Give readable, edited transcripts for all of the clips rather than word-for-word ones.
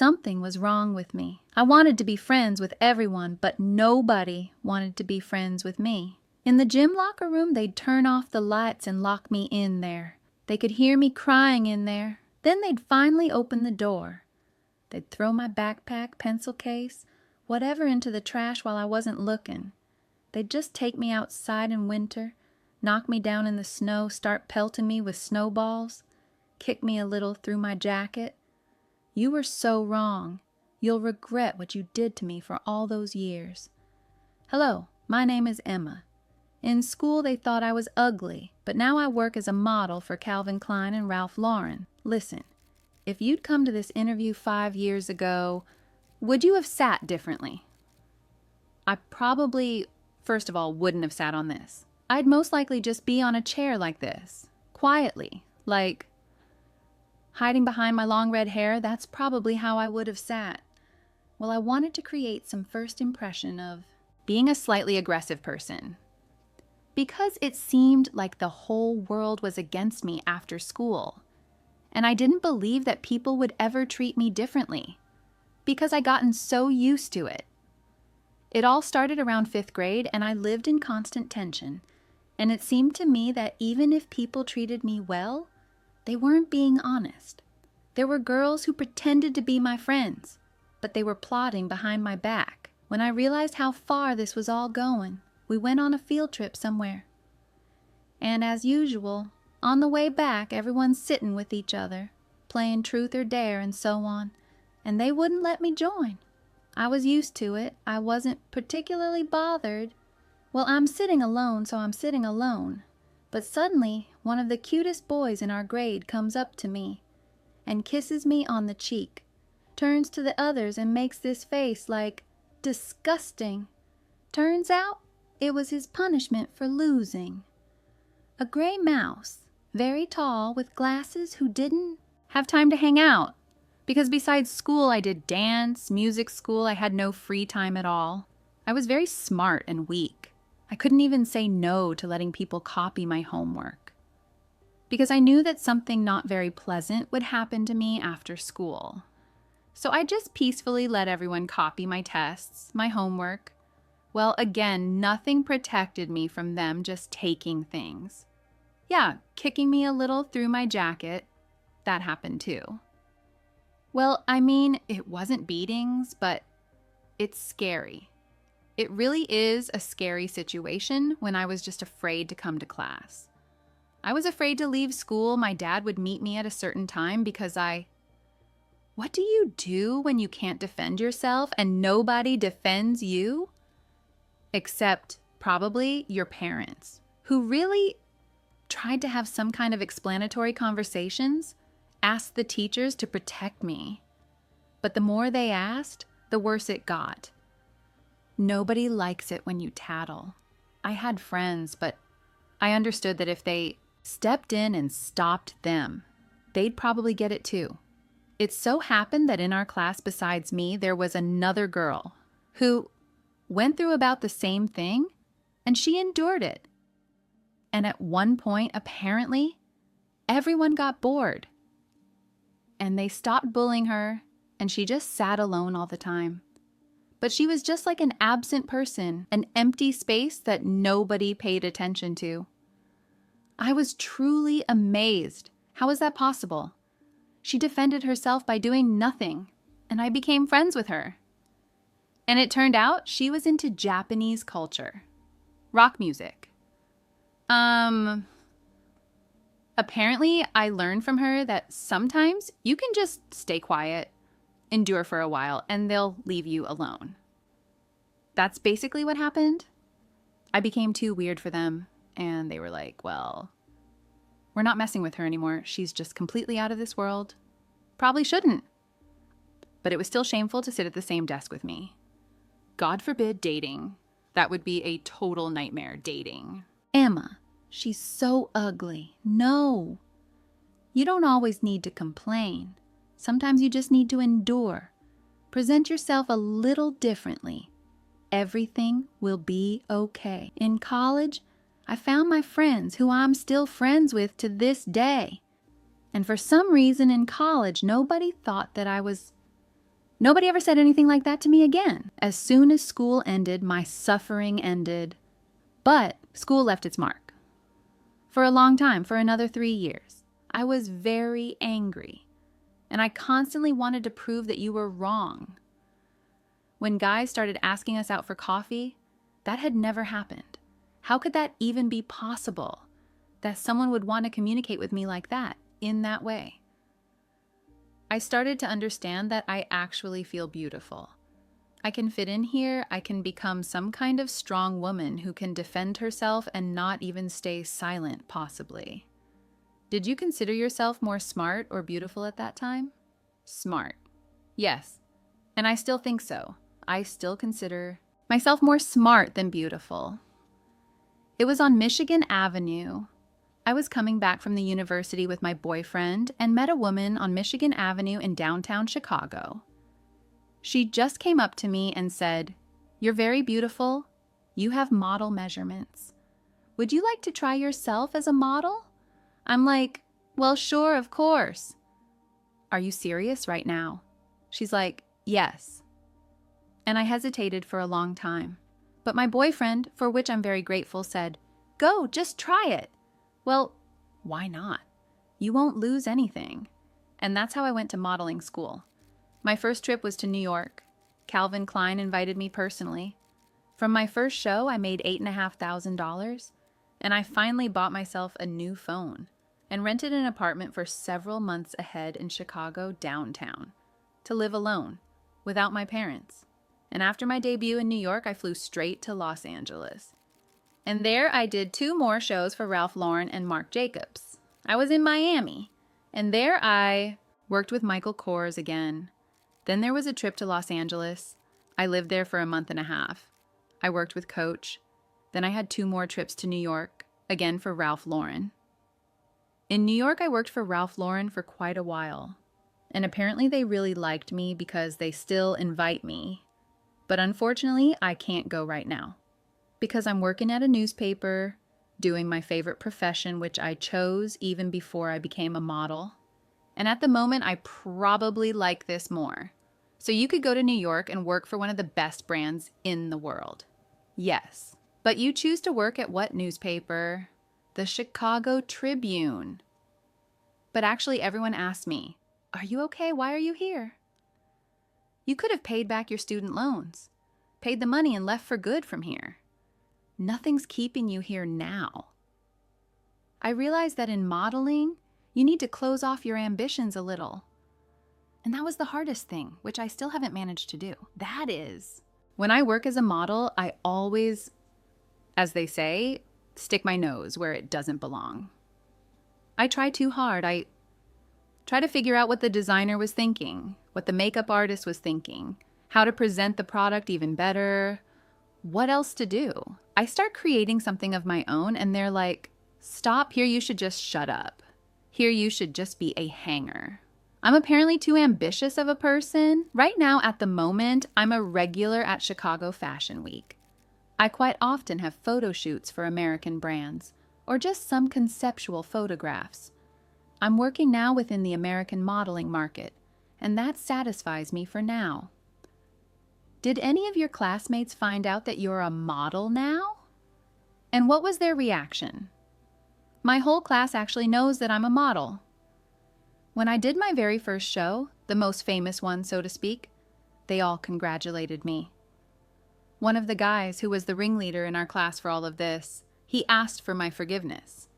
Something was wrong with me. I wanted to be friends with everyone, but nobody wanted to be friends with me. In the gym locker room, they'd turn off the lights and lock me in there. They could hear me crying in there. Then they'd finally open the door. They'd throw my backpack, pencil case, whatever into the trash while I wasn't looking. They'd just take me outside in winter, knock me down in the snow, start pelting me with snowballs, kick me a little through my jacket. You were so wrong. You'll regret what you did to me for all those years. Hello, my name is Emma. In school they thought I was ugly, but now I work as a model for Calvin Klein and Ralph Lauren. Listen, if you'd come to this interview 5 years ago, would you have sat differently? I probably, first of all, wouldn't have sat on this. I'd most likely just be on a chair like this, quietly, like hiding behind my long red hair. That's probably how I would have sat. Well, I wanted to create some first impression of being a slightly aggressive person. Because it seemed like the whole world was against me after school. And I didn't believe that people would ever treat me differently. Because I'd gotten so used to it. It all started around 5th grade, and I lived in constant tension. And it seemed to me that even if people treated me well, they weren't being honest. There were girls who pretended to be my friends, but they were plotting behind my back. When I realized how far this was all going, we went on a field trip somewhere. And as usual, on the way back, everyone's sitting with each other, playing truth or dare and so on, and they wouldn't let me join. I was used to it. I wasn't particularly bothered. Well, I'm sitting alone, so I'm sitting alone. But suddenly, one of the cutest boys in our grade comes up to me and kisses me on the cheek, turns to the others and makes this face like, disgusting. Turns out, it was his punishment for losing. A gray mouse, very tall, with glasses, who didn't have time to hang out. Because besides school, I did dance, music school. I had no free time at all. I was very smart and weak. I couldn't even say no to letting people copy my homework. Because I knew that something not very pleasant would happen to me after school. So I just peacefully let everyone copy my tests, my homework. Well, again, nothing protected me from them just taking things. Yeah, kicking me a little through my jacket, that happened too. Well, I mean, it wasn't beatings, but it's scary. It really is a scary situation when I was just afraid to come to class. I was afraid to leave school. My dad would meet me at a certain time because What do you do when you can't defend yourself and nobody defends you? Except probably your parents, who really tried to have some kind of explanatory conversations, asked the teachers to protect me. But the more they asked, the worse it got. Nobody likes it when you tattle. I had friends, but I understood that if they stepped in and stopped them, they'd probably get it too. It so happened that in our class besides me, there was another girl who went through about the same thing, and she endured it. And at one point, apparently, everyone got bored. And they stopped bullying her, and she just sat alone all the time. But she was just like an absent person, an empty space that nobody paid attention to. I was truly amazed. How is that possible? She defended herself by doing nothing, and I became friends with her. And it turned out she was into Japanese culture. Rock music. Apparently, I learned from her that sometimes you can just stay quiet, endure for a while, and they'll leave you alone. That's basically what happened. I became too weird for them, and they were like, well, we're not messing with her anymore. She's just completely out of this world. Probably shouldn't. But it was still shameful to sit at the same desk with me. God forbid dating. That would be a total nightmare, dating. Emma, she's so ugly. No. You don't always need to complain. Sometimes you just need to endure. Present yourself a little differently. Everything will be okay. In college, I found my friends who I'm still friends with to this day. And for some reason in college, nobody thought that I was Nobody ever said anything like that to me again. As soon as school ended, my suffering ended. But school left its mark. For a long time, for another 3 years, I was very angry. And I constantly wanted to prove that you were wrong. When guys started asking us out for coffee, that had never happened. How could that even be possible? That someone would want to communicate with me like that, in that way. I started to understand that I actually feel beautiful. I can fit in here, I can become some kind of strong woman who can defend herself and not even stay silent, possibly. Did you consider yourself more smart or beautiful at that time? Smart. Yes. And I still think so. I still consider myself more smart than beautiful. It was on Michigan Avenue. I was coming back from the university with my boyfriend and met a woman on Michigan Avenue in downtown Chicago. She just came up to me and said, "You're very beautiful. You have model measurements. Would you like to try yourself as a model?" I'm like, "Well, sure, of course." "Are you serious right now?" She's like, "Yes." And I hesitated for a long time. But my boyfriend, for which I'm very grateful, said, "Go, just try it." Well, why not? You won't lose anything. And that's how I went to modeling school. My first trip was to New York. Calvin Klein invited me personally. From my first show, I made $8,500, and I finally bought myself a new phone and rented an apartment for several months ahead in Chicago downtown to live alone, without my parents. And after my debut in New York, I flew straight to Los Angeles. And there I did 2 more shows for Ralph Lauren and Marc Jacobs. I was in Miami, and there I worked with Michael Kors again. Then there was a trip to Los Angeles. I lived there for a month and a half. I worked with Coach. Then I had 2 more trips to New York, again for Ralph Lauren. In New York, I worked for Ralph Lauren for quite a while. And apparently they really liked me because they still invite me. But unfortunately, I can't go right now. Because I'm working at a newspaper, doing my favorite profession, which I chose even before I became a model. And at the moment, I probably like this more. So you could go to New York and work for one of the best brands in the world. Yes. But you choose to work at what newspaper? The Chicago Tribune. But actually, everyone asked me, "Are you okay? Why are you here?" You could have paid back your student loans, paid the money and left for good from here. Nothing's keeping you here now. I realized that in modeling, you need to close off your ambitions a little. And that was the hardest thing, which I still haven't managed to do. That is, when I work as a model, I always, as they say, stick my nose where it doesn't belong. I try too hard. I try to figure out what the designer was thinking, what the makeup artist was thinking, how to present the product even better, what else to do. I start creating something of my own and they're like, "Stop, here you should just shut up. Here you should just be a hanger." I'm apparently too ambitious of a person. Right now, at the moment, I'm a regular at Chicago Fashion Week. I quite often have photo shoots for American brands, or just some conceptual photographs. I'm working now within the American modeling market, and that satisfies me for now. Did any of your classmates find out that you're a model now? And what was their reaction? My whole class actually knows that I'm a model. When I did my very first show, the most famous one, so to speak, they all congratulated me. One of the guys who was the ringleader in our class for all of this, he asked for my forgiveness.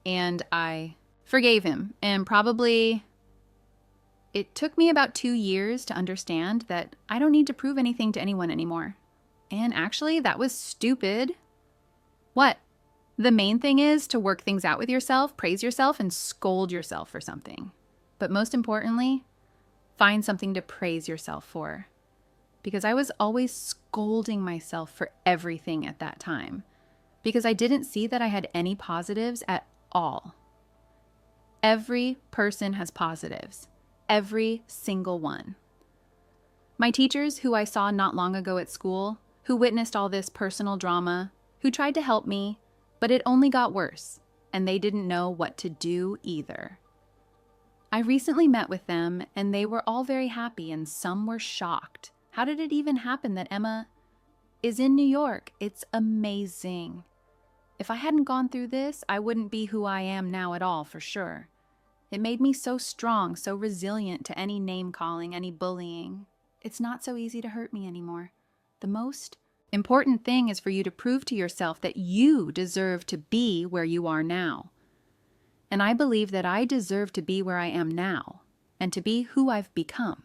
And I forgave him, and probably it took me about 2 years to understand that I don't need to prove anything to anyone anymore. And actually, that was stupid. What? The main thing is to work things out with yourself, praise yourself, and scold yourself for something. But most importantly, find something to praise yourself for. Because I was always scolding myself for everything at that time. Because I didn't see that I had any positives at all. Every person has positives. Every single one. My teachers, who I saw not long ago at school, who witnessed all this personal drama, who tried to help me, but it only got worse, and they didn't know what to do either. I recently met with them, and they were all very happy, and some were shocked. How did it even happen that Emma is in New York? It's amazing. If I hadn't gone through this, I wouldn't be who I am now at all, for sure. It made me so strong, so resilient to any name-calling, any bullying. It's not so easy to hurt me anymore. The most important thing is for you to prove to yourself that you deserve to be where you are now. And I believe that I deserve to be where I am now, and to be who I've become.